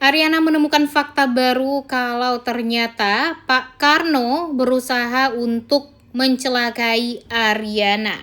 Ariana menemukan fakta baru kalau ternyata Pak Karno berusaha untuk mencelakai Ariana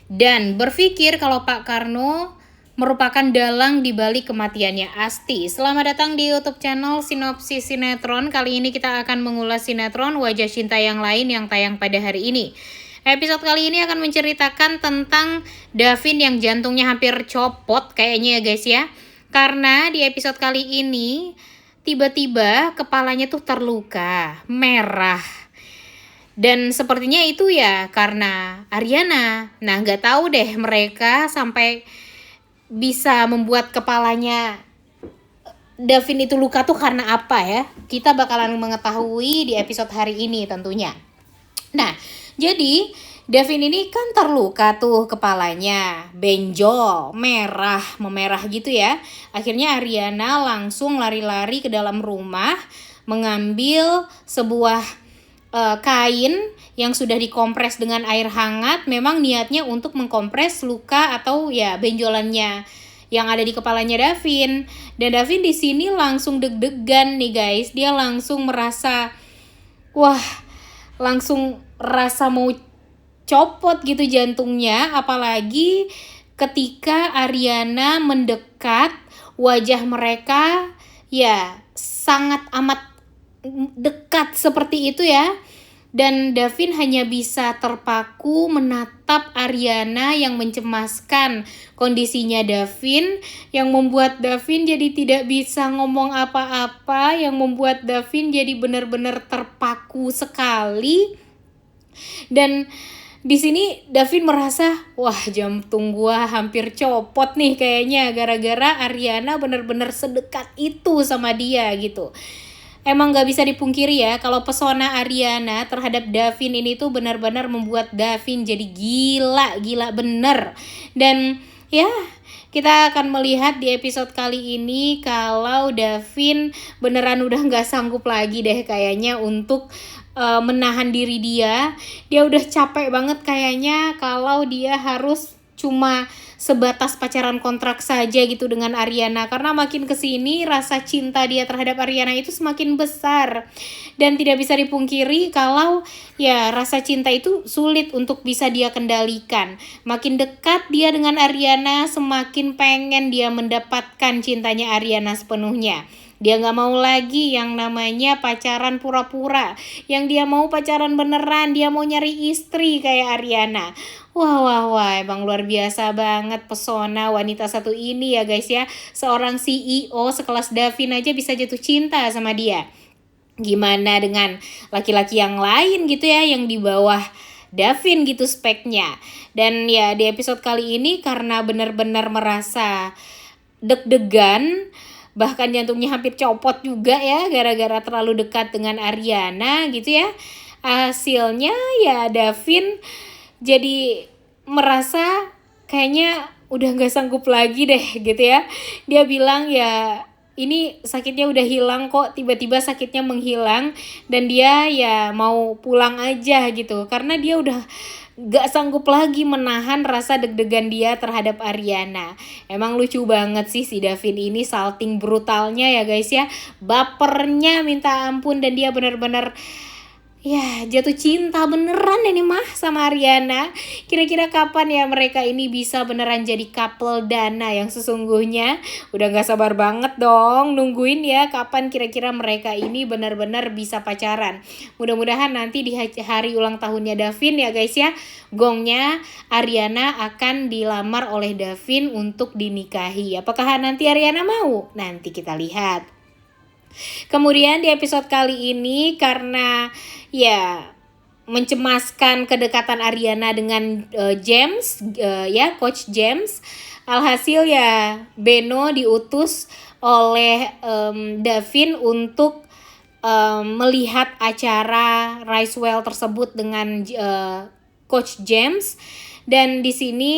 dan berpikir kalau Pak Karno merupakan dalang di balik kematiannya Asti. Selamat datang di YouTube channel Sinopsis Sinetron. Kali ini kita akan mengulas sinetron Wajah Cinta yang Lain yang tayang pada hari ini. Episode kali ini akan menceritakan tentang Davin yang jantungnya hampir copot kayaknya ya guys ya. Karena di episode kali ini tiba-tiba kepalanya tuh terluka, merah. Dan sepertinya itu ya karena Ariana. Nah nggak tahu deh mereka sampai bisa membuat kepalanya Davin itu luka tuh karena apa ya. Kita bakalan mengetahui di episode hari ini tentunya. Nah jadi Davin ini kan terluka tuh kepalanya, benjol, merah, memerah gitu ya. Akhirnya Ariana langsung lari-lari ke dalam rumah, mengambil sebuah kain yang sudah dikompres dengan air hangat. Memang niatnya untuk mengkompres luka atau ya benjolannya yang ada di kepalanya Davin. Dan Davin di sini langsung deg-degan nih guys. Dia langsung merasa, langsung rasa mau copot gitu jantungnya, apalagi ketika Ariana mendekat, wajah mereka ya sangat amat dekat seperti itu ya. Dan Davin hanya bisa terpaku menatap Ariana yang mencemaskan kondisinya Davin, yang membuat Davin jadi tidak bisa ngomong apa-apa, yang membuat Davin jadi benar-benar terpaku sekali. Dan di sini Davin merasa, jantung gua hampir copot nih kayaknya gara-gara Ariana bener-bener sedekat itu sama dia gitu. Emang gak bisa dipungkiri ya kalau pesona Ariana terhadap Davin ini tuh benar-benar membuat Davin jadi gila bener. Dan ya kita akan melihat di episode kali ini kalau Davin beneran udah gak sanggup lagi deh kayaknya untuk menahan diri dia. Dia udah capek banget kayaknya kalau dia harus cuma sebatas pacaran kontrak saja gitu dengan Ariana. Karena makin kesini rasa cinta dia terhadap Ariana itu semakin besar. Dan tidak bisa dipungkiri kalau ya rasa cinta itu sulit untuk bisa dia kendalikan. Makin dekat dia dengan Ariana, semakin pengen dia mendapatkan cintanya Ariana sepenuhnya. Dia gak mau lagi yang namanya pacaran pura-pura. Yang dia mau pacaran beneran. Dia mau nyari istri kayak Ariana. Wah, emang luar biasa banget pesona wanita satu ini ya guys ya. Seorang CEO sekelas Davin aja bisa jatuh cinta sama dia. Gimana dengan laki-laki yang lain gitu ya, yang di bawah Davin gitu speknya. Dan ya di episode kali ini karena benar-benar merasa deg-degan, bahkan jantungnya hampir copot juga ya gara-gara terlalu dekat dengan Ariana gitu ya. Hasilnya ya Davin jadi merasa kayaknya udah gak sanggup lagi deh gitu ya. Dia bilang ya ini sakitnya udah hilang kok, tiba-tiba sakitnya menghilang dan dia ya mau pulang aja gitu. Karena dia udah gak sanggup lagi menahan rasa deg-degan dia terhadap Ariana. Emang lucu banget sih si Davin ini, salting brutalnya ya guys ya. Bapernya minta ampun dan dia benar-benar ya jatuh cinta beneran ini mah sama Ariana. Kira-kira kapan ya mereka ini bisa beneran jadi couple dana yang sesungguhnya. Udah gak sabar banget dong nungguin ya kapan kira-kira mereka ini benar-benar bisa pacaran. Mudah-mudahan nanti di hari ulang tahunnya Davin ya guys ya, gongnya Ariana akan dilamar oleh Davin untuk dinikahi. Apakah nanti Ariana mau? Nanti kita lihat. Kemudian di episode kali ini karena ya mencemaskan kedekatan Ariana dengan James ya Coach James, alhasil ya Beno diutus oleh Davin untuk melihat acara Ricewell tersebut dengan Coach James. Dan di sini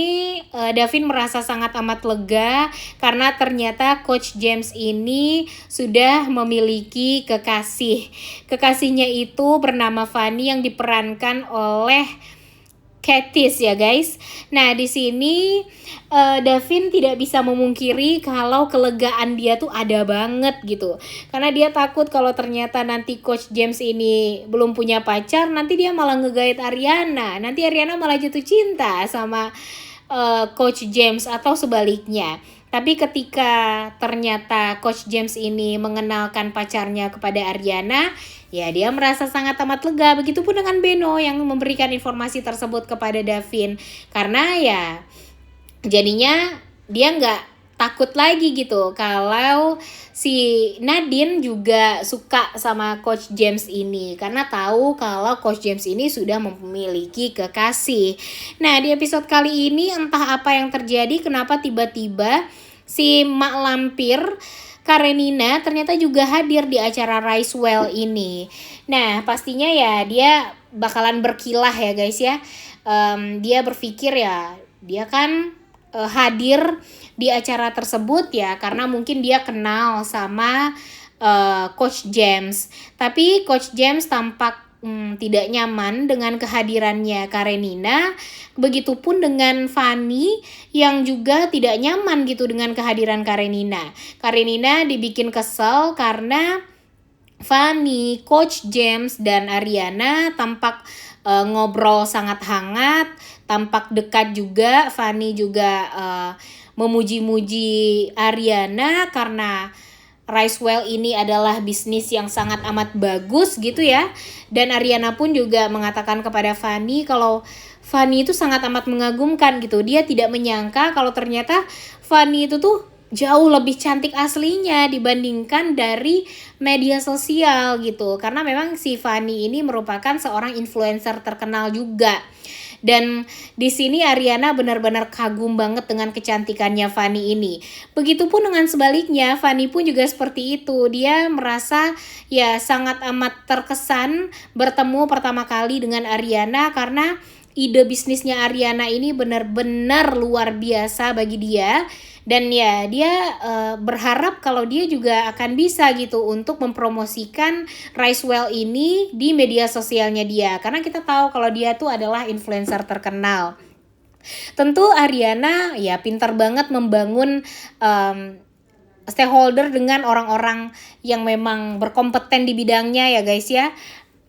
Davin merasa sangat amat lega karena ternyata Coach James ini sudah memiliki kekasih. Kekasihnya itu bernama Fanny yang diperankan oleh Katis ya guys. Nah di sini Davin tidak bisa memungkiri kalau kelegaan dia tuh ada banget gitu. Karena dia takut kalau ternyata nanti Coach James ini belum punya pacar, nanti dia malah ngegait Ariana. Nanti Ariana malah jatuh cinta sama Coach James atau sebaliknya. Tapi ketika ternyata Coach James ini mengenalkan pacarnya kepada Ariana, ya dia merasa sangat amat lega. Begitupun dengan Beno yang memberikan informasi tersebut kepada Davin. Karena ya jadinya dia nggak takut lagi gitu kalau si Nadine juga suka sama Coach James ini, karena tahu kalau Coach James ini sudah memiliki kekasih. Nah di episode kali ini entah apa yang terjadi, kenapa tiba-tiba si Mak Lampir Karenina ternyata juga hadir di acara Ricewell ini. Nah pastinya ya dia bakalan berkilah ya guys ya. Dia berpikir ya dia kan hadir di acara tersebut ya karena mungkin dia kenal sama Coach James. Tapi Coach James tampak tidak nyaman dengan kehadirannya Karenina. Begitupun dengan Fanny yang juga tidak nyaman gitu dengan kehadiran Karenina. Karenina dibikin kesel karena Fanny, Coach James, dan Ariana tampak ngobrol sangat hangat, tampak dekat juga. Fanny juga memuji-muji Ariana karena Ricewell ini adalah bisnis yang sangat amat bagus gitu ya. Dan Ariana pun juga mengatakan kepada Fanny kalau Fanny itu sangat amat mengagumkan gitu. Dia tidak menyangka kalau ternyata Fanny itu tuh jauh lebih cantik aslinya dibandingkan dari media sosial gitu. Karena memang si Fanny ini merupakan seorang influencer terkenal juga. Dan di sini Ariana benar-benar kagum banget dengan kecantikannya Fanny ini. Begitupun dengan sebaliknya, Fanny pun juga seperti itu. Dia merasa ya sangat amat terkesan bertemu pertama kali dengan Ariana karena ide bisnisnya Ariana ini benar-benar luar biasa bagi dia. Dan ya dia berharap kalau dia juga akan bisa gitu untuk mempromosikan Ricewell ini di media sosialnya dia. Karena kita tahu kalau dia tuh adalah influencer terkenal. Tentu Ariana ya pintar banget membangun stakeholder dengan orang-orang yang memang berkompeten di bidangnya ya guys ya.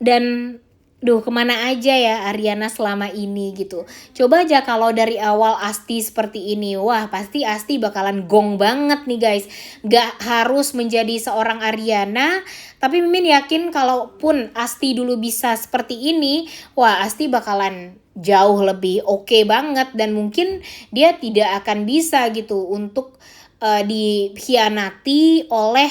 Dan kemana aja ya Ariana selama ini gitu. Coba aja kalau dari awal Asti seperti ini, wah pasti Asti bakalan gong banget nih guys. Gak harus menjadi seorang Ariana, tapi Mimin yakin kalaupun Asti dulu bisa seperti ini, wah Asti bakalan jauh lebih oke banget. Dan mungkin dia tidak akan bisa gitu untuk dikhianati oleh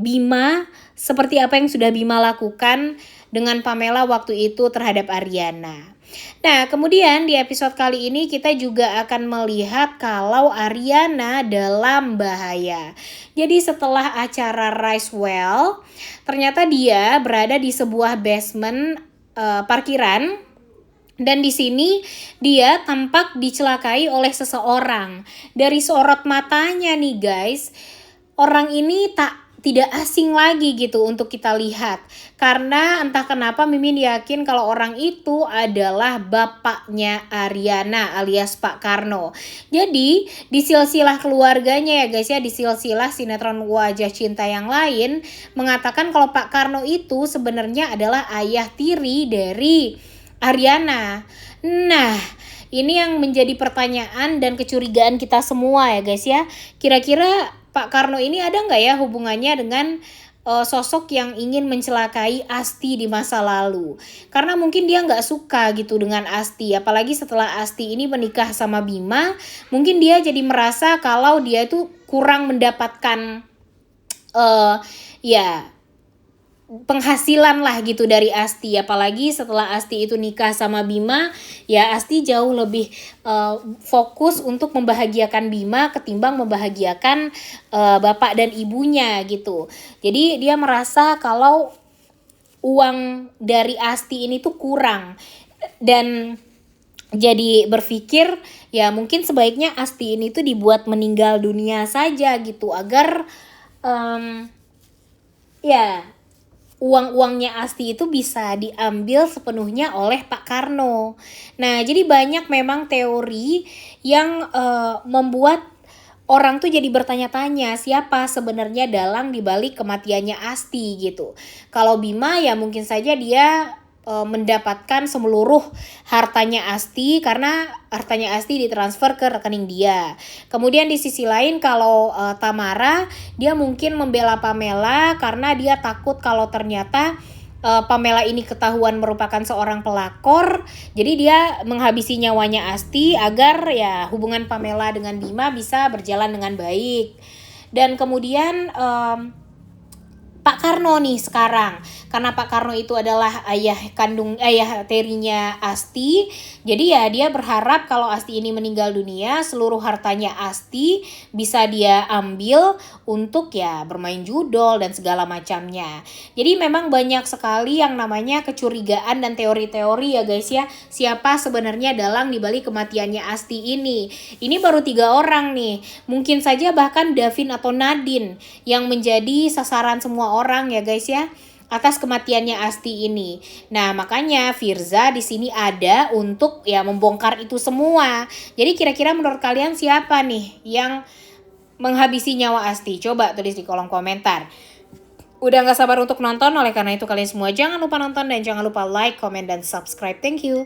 Bima seperti apa yang sudah Bima lakukan dengan Pamela waktu itu terhadap Ariana. Nah, kemudian di episode kali ini kita juga akan melihat kalau Ariana dalam bahaya. Jadi setelah acara Ricewell, ternyata dia berada di sebuah basement parkiran. Dan di sini dia tampak dicelakai oleh seseorang. Dari sorot matanya nih guys, orang ini tidak asing lagi gitu untuk kita lihat. Karena entah kenapa Mimin yakin kalau orang itu adalah bapaknya Ariana alias Pak Karno. Jadi di silsilah keluarganya ya guys ya, di silsilah sinetron Wajah Cinta yang lain mengatakan kalau Pak Karno itu sebenarnya adalah ayah tiri dari Ariana. Nah, ini yang menjadi pertanyaan dan kecurigaan kita semua ya guys ya. Kira-kira Pak Karno ini ada nggak ya hubungannya dengan sosok yang ingin mencelakai Asti di masa lalu? Karena mungkin dia nggak suka gitu dengan Asti. Apalagi setelah Asti ini menikah sama Bima, mungkin dia jadi merasa kalau dia itu kurang mendapatkan penghasilan lah gitu dari Asti. Apalagi setelah Asti itu nikah sama Bima, ya Asti jauh lebih fokus untuk membahagiakan Bima ketimbang membahagiakan bapak dan ibunya gitu. Jadi dia merasa kalau uang dari Asti ini tuh kurang. Dan jadi berpikir ya mungkin sebaiknya Asti ini tuh dibuat meninggal dunia saja gitu agar uang-uangnya Asti itu bisa diambil sepenuhnya oleh Pak Karno. Nah, jadi banyak memang teori yang membuat orang tuh jadi bertanya-tanya siapa sebenarnya dalang dibalik kematiannya Asti gitu. Kalau Bima ya mungkin saja dia mendapatkan seluruh hartanya Asti karena hartanya Asti ditransfer ke rekening dia. Kemudian di sisi lain kalau Tamara dia mungkin membela Pamela karena dia takut kalau ternyata Pamela ini ketahuan merupakan seorang pelakor, jadi dia menghabisi nyawanya Asti agar ya hubungan Pamela dengan Bima bisa berjalan dengan baik. Dan kemudian Pak Karno nih sekarang, karena Pak Karno itu adalah ayah tirinya Asti, jadi ya dia berharap kalau Asti ini meninggal dunia seluruh hartanya Asti bisa dia ambil untuk ya bermain judol dan segala macamnya. Jadi memang banyak sekali yang namanya kecurigaan dan teori-teori ya guys ya, siapa sebenarnya dalang dibalik kematiannya Asti ini. Ini baru 3 orang nih, mungkin saja bahkan Davin atau Nadine yang menjadi sasaran semua orang ya guys ya atas kematiannya Asti ini. Nah, makanya Firza di sini ada untuk ya membongkar itu semua. Jadi kira-kira menurut kalian siapa nih yang menghabisi nyawa Asti? Coba tulis di kolom komentar. Udah gak sabar untuk nonton, oleh karena itu kalian semua jangan lupa nonton dan jangan lupa like, comment, dan subscribe. Thank you.